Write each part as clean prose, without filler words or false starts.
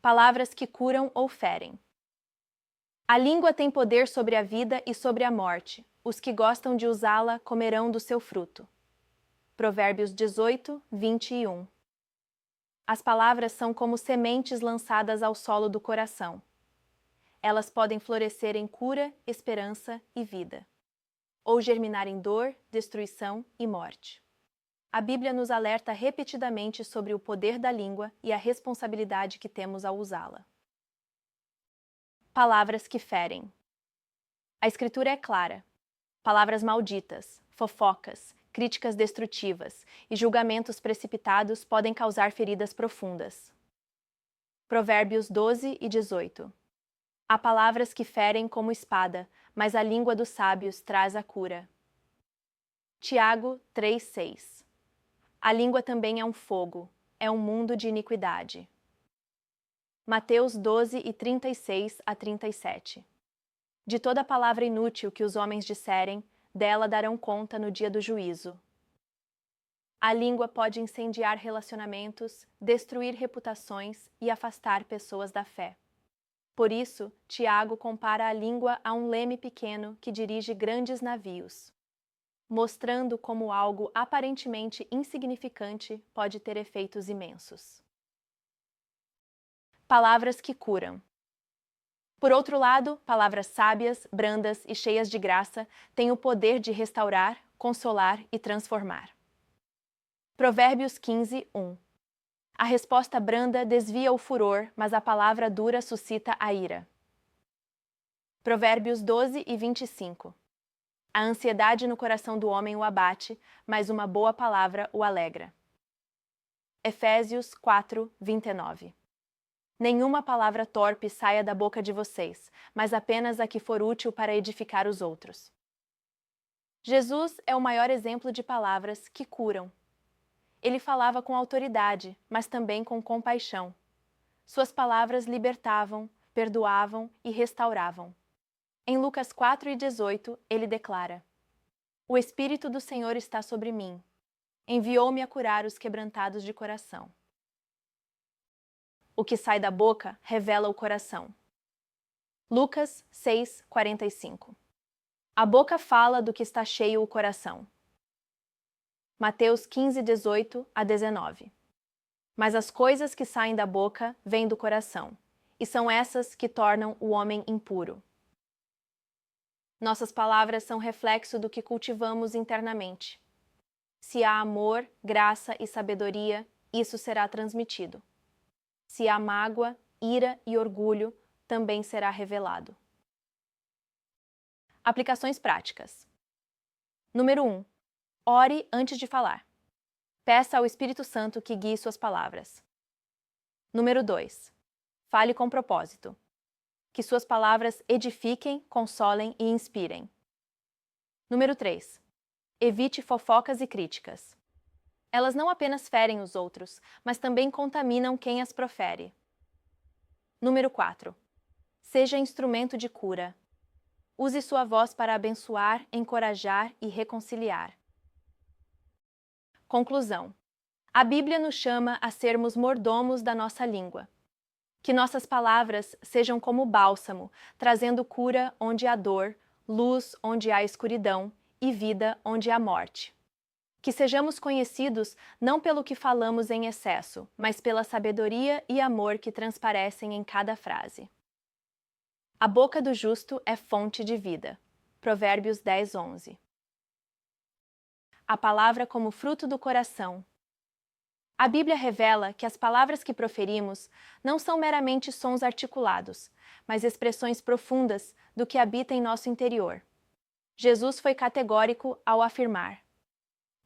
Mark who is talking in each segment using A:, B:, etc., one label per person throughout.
A: Palavras que curam ou ferem. A língua tem poder sobre a vida e sobre a morte. Os que gostam de usá-la comerão do seu fruto. Provérbios 18, 21. As palavras são como sementes lançadas ao solo do coração. Elas podem florescer em cura, esperança e vida, ou germinar em dor, destruição e morte. A Bíblia nos alerta repetidamente sobre o poder da língua e a responsabilidade que temos ao usá-la. Palavras que ferem. A Escritura é clara. Palavras malditas, fofocas, críticas destrutivas e julgamentos precipitados podem causar feridas profundas. Provérbios 12 e 18. Há palavras que ferem como espada, mas a língua dos sábios traz a cura. Tiago 3:6. A língua também é um fogo, é um mundo de iniquidade. Mateus 12 e 36 a 37. De toda palavra inútil que os homens disserem, dela darão conta no dia do juízo. A língua pode incendiar relacionamentos, destruir reputações e afastar pessoas da fé. Por isso, Tiago compara a língua a um leme pequeno que dirige grandes navios, mostrando como algo aparentemente insignificante pode ter efeitos imensos. Palavras que curam. Por outro lado, palavras sábias, brandas e cheias de graça têm o poder de restaurar, consolar e transformar. Provérbios 15, 1. A resposta branda desvia o furor, mas a palavra dura suscita a ira. Provérbios 12 e 25. A ansiedade no coração do homem o abate, mas uma boa palavra o alegra. Efésios 4, 29. Nenhuma palavra torpe saia da boca de vocês, mas apenas a que for útil para edificar os outros. Jesus é o maior exemplo de palavras que curam. Ele falava com autoridade, mas também com compaixão. Suas palavras libertavam, perdoavam e restauravam. Em Lucas 4:18, ele declara: O Espírito do Senhor está sobre mim. Enviou-me a curar os quebrantados de coração. O que sai da boca revela o coração. Lucas 6:45. A boca fala do que está cheio o coração. Mateus 15:18 a 19. Mas as coisas que saem da boca vêm do coração, e são essas que tornam o homem impuro. Nossas palavras são reflexo do que cultivamos internamente. Se há amor, graça e sabedoria, isso será transmitido. Se há mágoa, ira e orgulho, também será revelado. Aplicações práticas. Número 1. Ore antes de falar. Peça ao Espírito Santo que guie suas palavras. Número 2. Fale com propósito. Que suas palavras edifiquem, consolem e inspirem. Número 3. Evite fofocas e críticas. Elas não apenas ferem os outros, mas também contaminam quem as profere. Número 4. Seja instrumento de cura. Use sua voz para abençoar, encorajar e reconciliar. Conclusão. A Bíblia nos chama a sermos mordomos da nossa língua. Que nossas palavras sejam como bálsamo, trazendo cura onde há dor, luz onde há escuridão e vida onde há morte. Que sejamos conhecidos não pelo que falamos em excesso, mas pela sabedoria e amor que transparecem em cada frase. A boca do justo é fonte de vida. Provérbios 10:11. A palavra como fruto do coração. A Bíblia revela que as palavras que proferimos não são meramente sons articulados, mas expressões profundas do que habita em nosso interior. Jesus foi categórico ao afirmar: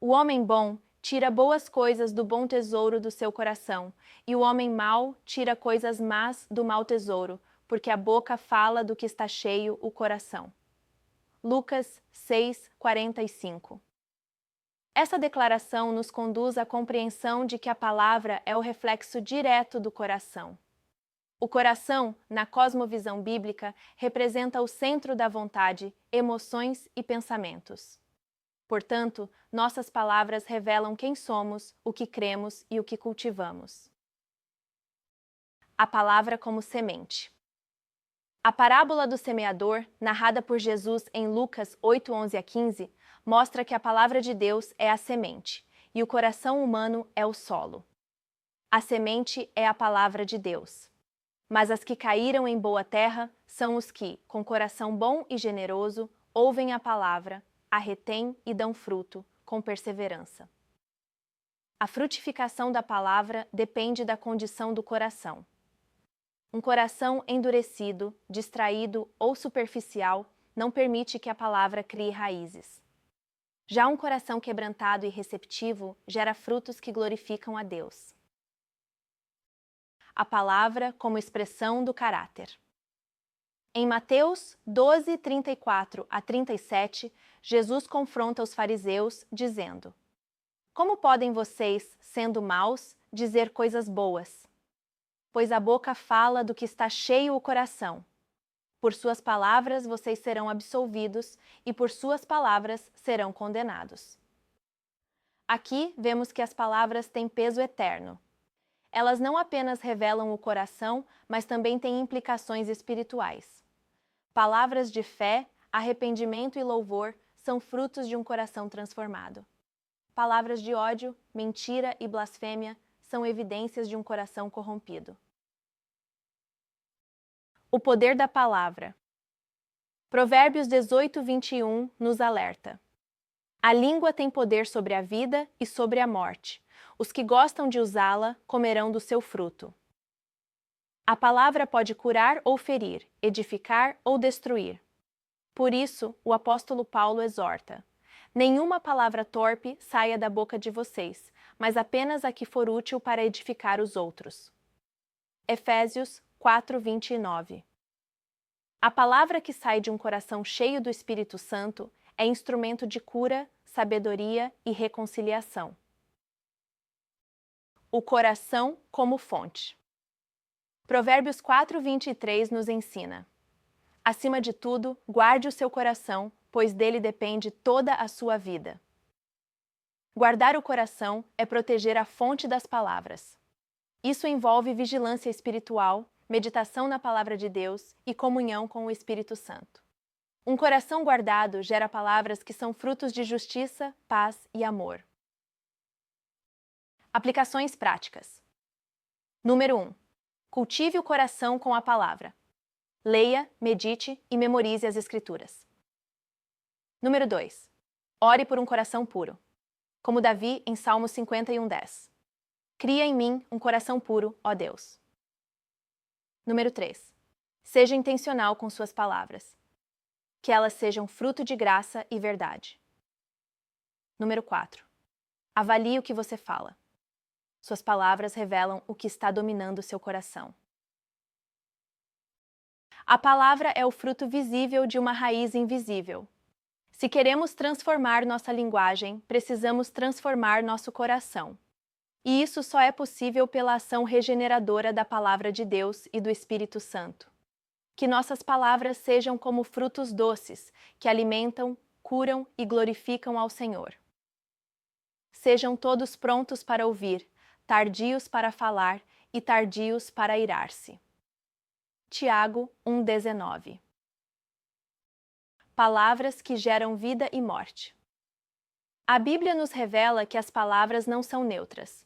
A: O homem bom tira boas coisas do bom tesouro do seu coração, e o homem mau tira coisas más do mau tesouro, porque a boca fala do que está cheio o coração. Lucas 6:45. Essa declaração nos conduz à compreensão de que a palavra é o reflexo direto do coração. O coração, na cosmovisão bíblica, representa o centro da vontade, emoções e pensamentos. Portanto, nossas palavras revelam quem somos, o que cremos e o que cultivamos. A palavra como semente. A parábola do semeador, narrada por Jesus em Lucas 8:11-15, mostra que a palavra de Deus é a semente e o coração humano é o solo. A semente é a palavra de Deus. Mas as que caíram em boa terra são os que, com coração bom e generoso, ouvem a palavra, a retêm e dão fruto, com perseverança. A frutificação da palavra depende da condição do coração. Um coração endurecido, distraído ou superficial não permite que a palavra crie raízes. Já um coração quebrantado e receptivo gera frutos que glorificam a Deus. A palavra como expressão do caráter. Em Mateus 12:34-37, Jesus confronta os fariseus, dizendo: Como podem vocês, sendo maus, dizer coisas boas? Pois a boca fala do que está cheio o coração. Por suas palavras vocês serão absolvidos e por suas palavras serão condenados. Aqui vemos que as palavras têm peso eterno. Elas não apenas revelam o coração, mas também têm implicações espirituais. Palavras de fé, arrependimento e louvor são frutos de um coração transformado. Palavras de ódio, mentira e blasfêmia são evidências de um coração corrompido. O poder da palavra. Provérbios 18:21 nos alerta. A língua tem poder sobre a vida e sobre a morte. Os que gostam de usá-la comerão do seu fruto. A palavra pode curar ou ferir, edificar ou destruir. Por isso, o apóstolo Paulo exorta: nenhuma palavra torpe saia da boca de vocês, mas apenas a que for útil para edificar os outros. Efésios 4:29. A palavra que sai de um coração cheio do Espírito Santo é instrumento de cura, sabedoria e reconciliação. O coração como fonte. Provérbios 4:23 nos ensina: acima de tudo, guarde o seu coração, pois dele depende toda a sua vida. Guardar o coração é proteger a fonte das palavras. Isso envolve vigilância espiritual, meditação na palavra de Deus e comunhão com o Espírito Santo. Um coração guardado gera palavras que são frutos de justiça, paz e amor. Aplicações práticas. Número 1. Cultive o coração com a palavra. Leia, medite e memorize as Escrituras. Número 2. Ore por um coração puro. Como Davi em Salmos 51:10. Cria em mim um coração puro, ó Deus. Número 3. Seja intencional com suas palavras. Que elas sejam fruto de graça e verdade. Número 4. Avalie o que você fala. Suas palavras revelam o que está dominando seu coração. A palavra é o fruto visível de uma raiz invisível. Se queremos transformar nossa linguagem, precisamos transformar nosso coração. E isso só é possível pela ação regeneradora da Palavra de Deus e do Espírito Santo. Que nossas palavras sejam como frutos doces, que alimentam, curam e glorificam ao Senhor. Sejam todos prontos para ouvir, tardios para falar e tardios para irar-se. Tiago 1:19. Palavras que geram vida e morte. A Bíblia nos revela que as palavras não são neutras.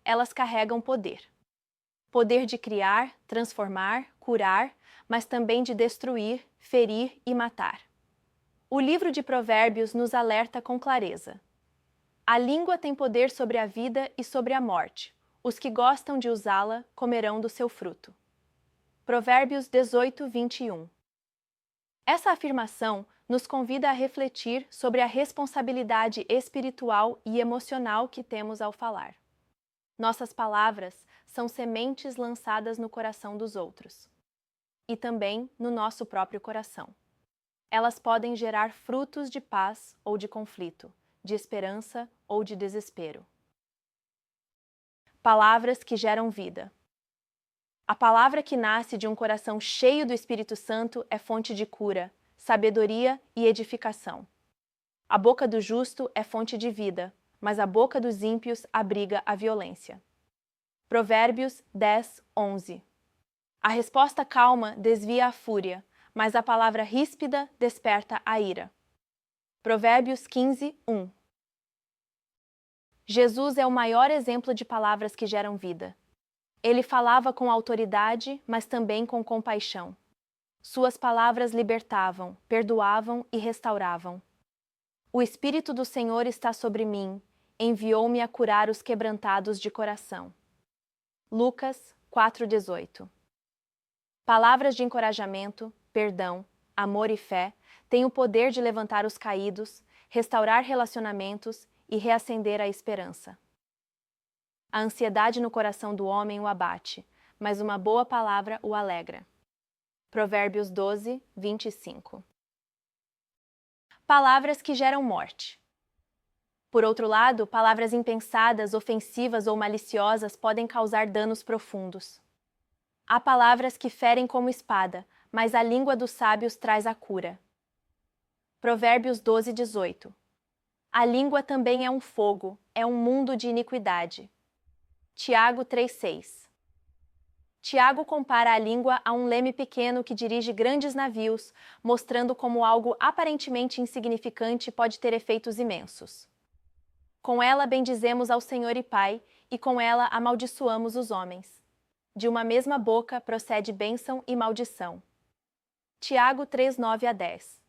A: Elas carregam poder. Poder de criar, transformar, curar, mas também de destruir, ferir e matar. O livro de Provérbios nos alerta com clareza. A língua tem poder sobre a vida e sobre a morte. Os que gostam de usá-la comerão do seu fruto. Provérbios 18:21. Essa afirmação nos convida a refletir sobre a responsabilidade espiritual e emocional que temos ao falar. Nossas palavras são sementes lançadas no coração dos outros e também no nosso próprio coração. Elas podem gerar frutos de paz ou de conflito, de esperança ou de desespero. Palavras que geram vida. A palavra que nasce de um coração cheio do Espírito Santo é fonte de cura, sabedoria e edificação. A boca do justo é fonte de vida, mas a boca dos ímpios abriga a violência. Provérbios 10:11. A resposta calma desvia a fúria, mas a palavra ríspida desperta a ira. Provérbios 15, 1. Jesus é o maior exemplo de palavras que geram vida. Ele falava com autoridade, mas também com compaixão. Suas palavras libertavam, perdoavam e restauravam. O Espírito do Senhor está sobre mim, enviou-me a curar os quebrantados de coração. Lucas 4,18. Palavras de encorajamento, perdão, amor e fé têm o poder de levantar os caídos, restaurar relacionamentos e reacender a esperança. A ansiedade no coração do homem o abate, mas uma boa palavra o alegra. Provérbios 12, 25. Palavras que geram morte. Por outro lado, palavras impensadas, ofensivas ou maliciosas podem causar danos profundos. Há palavras que ferem como espada, mas a língua dos sábios traz a cura. Provérbios 12, 18. A língua também é um fogo, é um mundo de iniquidade. Tiago 3,6. Tiago compara a língua a um leme pequeno que dirige grandes navios, mostrando como algo aparentemente insignificante pode ter efeitos imensos. Com ela bendizemos ao Senhor e Pai, e com ela amaldiçoamos os homens. De uma mesma boca procede bênção e maldição. Tiago 3:9-10.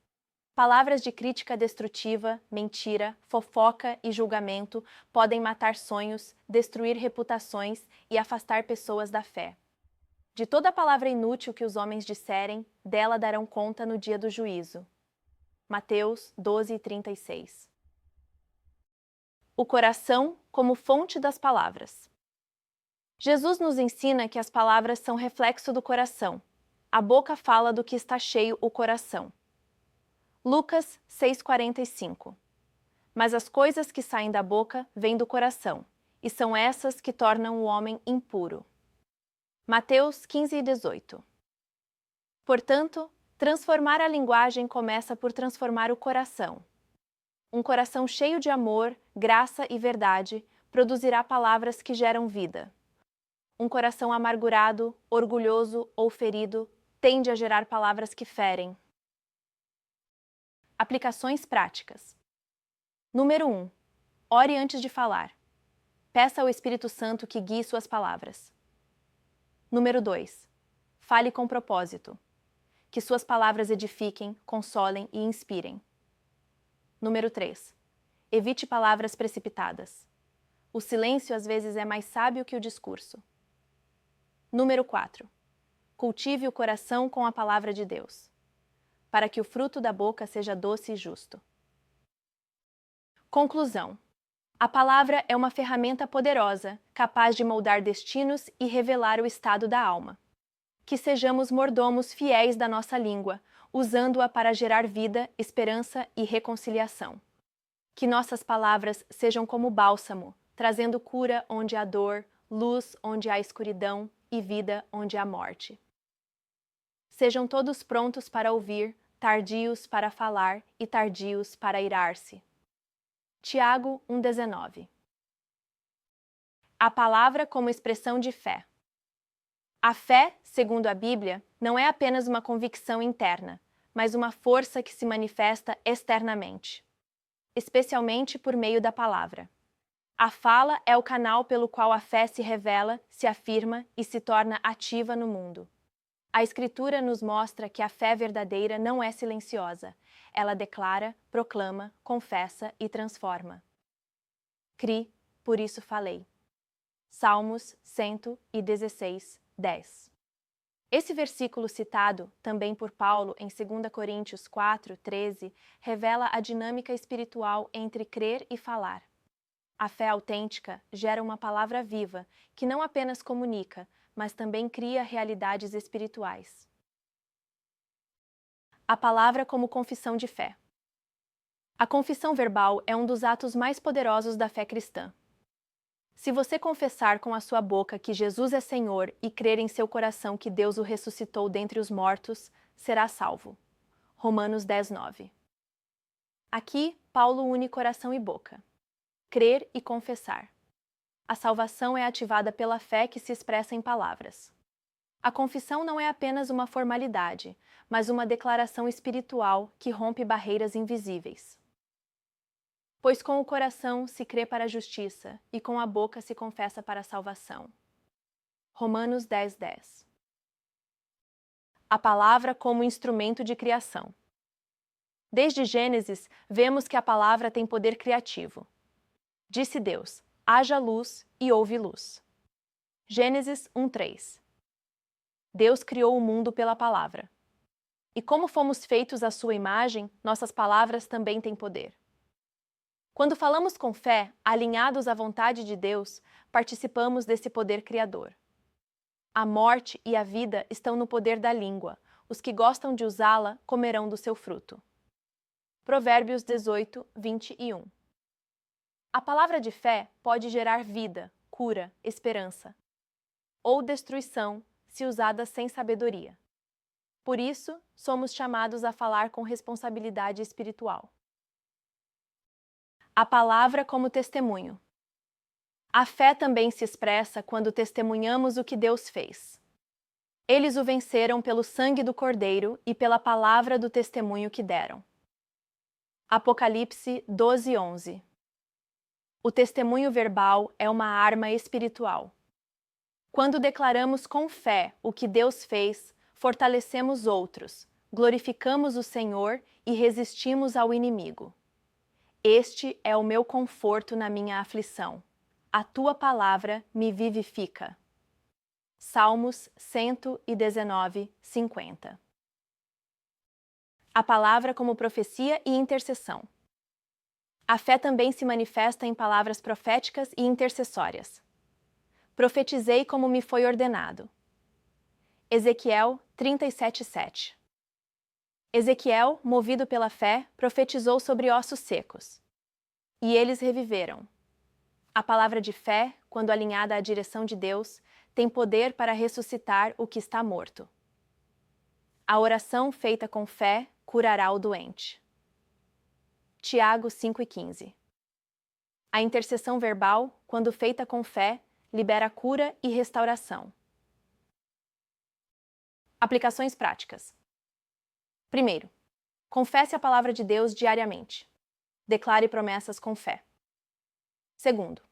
A: Palavras de crítica destrutiva, mentira, fofoca e julgamento podem matar sonhos, destruir reputações e afastar pessoas da fé. De toda palavra inútil que os homens disserem, dela darão conta no dia do juízo. Mateus 12:36. O coração como fonte das palavras. Jesus nos ensina que as palavras são reflexo do coração. A boca fala do que está cheio o coração. Lucas 6:45. Mas as coisas que saem da boca vêm do coração, e são essas que tornam o homem impuro. Mateus 15:18. Portanto, transformar a linguagem começa por transformar o coração. Um coração cheio de amor, graça e verdade produzirá palavras que geram vida. Um coração amargurado, orgulhoso ou ferido tende a gerar palavras que ferem. Aplicações práticas. Número 1. Ore antes de falar. Peça ao Espírito Santo que guie suas palavras. Número 2. Fale com propósito. Que suas palavras edifiquem, consolem e inspirem. Número 3. Evite palavras precipitadas. O silêncio às vezes é mais sábio que o discurso. Número 4. Cultive o coração com a palavra de Deus, para que o fruto da boca seja doce e justo. Conclusão. A palavra é uma ferramenta poderosa, capaz de moldar destinos e revelar o estado da alma. Que sejamos mordomos fiéis da nossa língua, usando-a para gerar vida, esperança e reconciliação. Que nossas palavras sejam como bálsamo, trazendo cura onde há dor, luz onde há escuridão e vida onde há morte. Sejam todos prontos para ouvir, tardios para falar e tardios para irar-se. Tiago 1,19. A palavra como expressão de fé. A fé, segundo a Bíblia, não é apenas uma convicção interna, mas uma força que se manifesta externamente, especialmente por meio da palavra. A fala é o canal pelo qual a fé se revela, se afirma e se torna ativa no mundo. A Escritura nos mostra que a fé verdadeira não é silenciosa. Ela declara, proclama, confessa e transforma. Cri, por isso falei. Salmos 116, 10. Esse versículo citado, também por Paulo em 2 Coríntios 4, 13, revela a dinâmica espiritual entre crer e falar. A fé autêntica gera uma palavra viva, que não apenas comunica, mas também cria realidades espirituais. A palavra como confissão de fé. A confissão verbal é um dos atos mais poderosos da fé cristã. Se você confessar com a sua boca que Jesus é Senhor e crer em seu coração que Deus o ressuscitou dentre os mortos, será salvo. Romanos 10:9. Aqui, Paulo une coração e boca. Crer e confessar. A salvação é ativada pela fé que se expressa em palavras. A confissão não é apenas uma formalidade, mas uma declaração espiritual que rompe barreiras invisíveis. Pois com o coração se crê para a justiça e com a boca se confessa para a salvação. Romanos 10:10. A palavra como instrumento de criação. Desde Gênesis, vemos que a palavra tem poder criativo. Disse Deus: haja luz, e houve luz. Gênesis 1:3. Deus criou o mundo pela palavra. E como fomos feitos à sua imagem, nossas palavras também têm poder. Quando falamos com fé, alinhados à vontade de Deus, participamos desse poder criador. A morte e a vida estão no poder da língua. Os que gostam de usá-la comerão do seu fruto. Provérbios 18:21. A palavra de fé pode gerar vida, cura, esperança, ou destruição, se usada sem sabedoria. Por isso, somos chamados a falar com responsabilidade espiritual. A palavra como testemunho. A fé também se expressa quando testemunhamos o que Deus fez. Eles o venceram pelo sangue do Cordeiro e pela palavra do testemunho que deram. Apocalipse 12:11. O testemunho verbal é uma arma espiritual. Quando declaramos com fé o que Deus fez, fortalecemos outros, glorificamos o Senhor e resistimos ao inimigo. Este é o meu conforto na minha aflição. A tua palavra me vivifica. Salmos 119:50. A palavra como profecia e intercessão. A fé também se manifesta em palavras proféticas e intercessórias. Profetizei como me foi ordenado. Ezequiel 37:7. Ezequiel, movido pela fé, profetizou sobre ossos secos. E eles reviveram. A palavra de fé, quando alinhada à direção de Deus, tem poder para ressuscitar o que está morto. A oração feita com fé curará o doente. Tiago 5:15. A intercessão verbal, quando feita com fé, libera cura e restauração. Aplicações práticas. Primeiro, confesse a palavra de Deus diariamente. Declare promessas com fé. Segundo,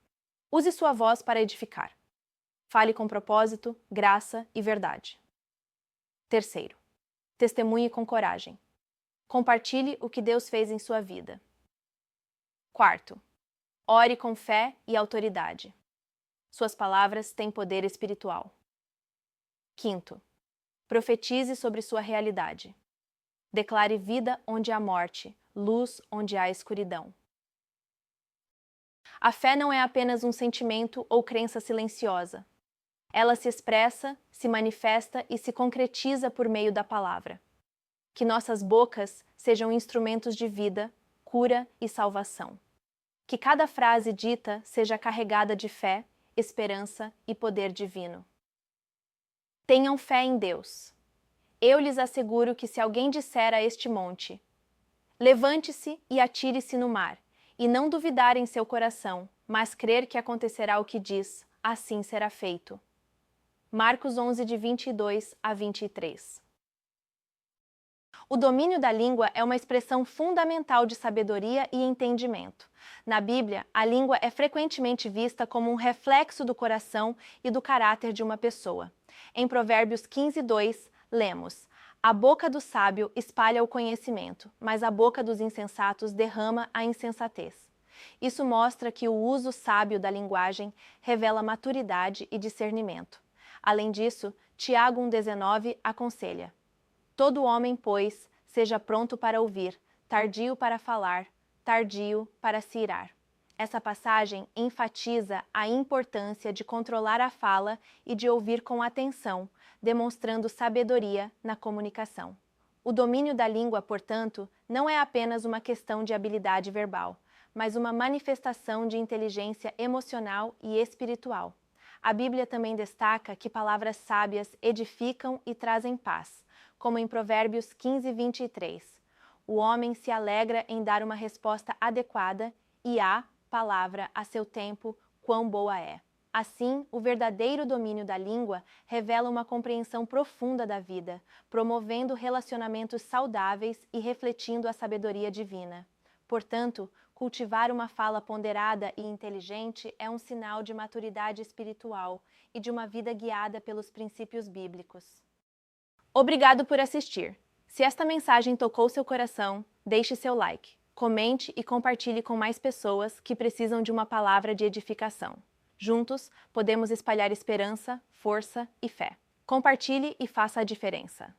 A: use sua voz para edificar. Fale com propósito, graça e verdade. Terceiro, testemunhe com coragem. Compartilhe o que Deus fez em sua vida. Quarto, ore com fé e autoridade. Suas palavras têm poder espiritual. Quinto, profetize sobre sua realidade. Declare vida onde há morte, luz onde há escuridão. A fé não é apenas um sentimento ou crença silenciosa. Ela se expressa, se manifesta e se concretiza por meio da palavra. Que nossas bocas sejam instrumentos de vida, cura e salvação. Que cada frase dita seja carregada de fé, esperança e poder divino. Tenham fé em Deus. Eu lhes asseguro que se alguém disser a este monte, levante-se e atire-se no mar, e não duvidar em seu coração, mas crer que acontecerá o que diz, assim será feito. Marcos 11:22-23. O domínio da língua é uma expressão fundamental de sabedoria e entendimento. Na Bíblia, a língua é frequentemente vista como um reflexo do coração e do caráter de uma pessoa. Em Provérbios 15:2, lemos: a boca do sábio espalha o conhecimento, mas a boca dos insensatos derrama a insensatez. Isso mostra que o uso sábio da linguagem revela maturidade e discernimento. Além disso, Tiago 1,19 aconselha: todo homem, pois, seja pronto para ouvir, tardio para falar, tardio para se irar. Essa passagem enfatiza a importância de controlar a fala e de ouvir com atenção, demonstrando sabedoria na comunicação. O domínio da língua, portanto, não é apenas uma questão de habilidade verbal, mas uma manifestação de inteligência emocional e espiritual. A Bíblia também destaca que palavras sábias edificam e trazem paz, como em Provérbios 15:23. O homem se alegra em dar uma resposta adequada e a palavra a seu tempo, quão boa é. Assim, o verdadeiro domínio da língua revela uma compreensão profunda da vida, promovendo relacionamentos saudáveis e refletindo a sabedoria divina. Portanto, cultivar uma fala ponderada e inteligente é um sinal de maturidade espiritual e de uma vida guiada pelos princípios bíblicos. Obrigado por assistir. Se esta mensagem tocou seu coração, deixe seu like, comente e compartilhe com mais pessoas que precisam de uma palavra de edificação. Juntos, podemos espalhar esperança, força e fé. Compartilhe e faça a diferença.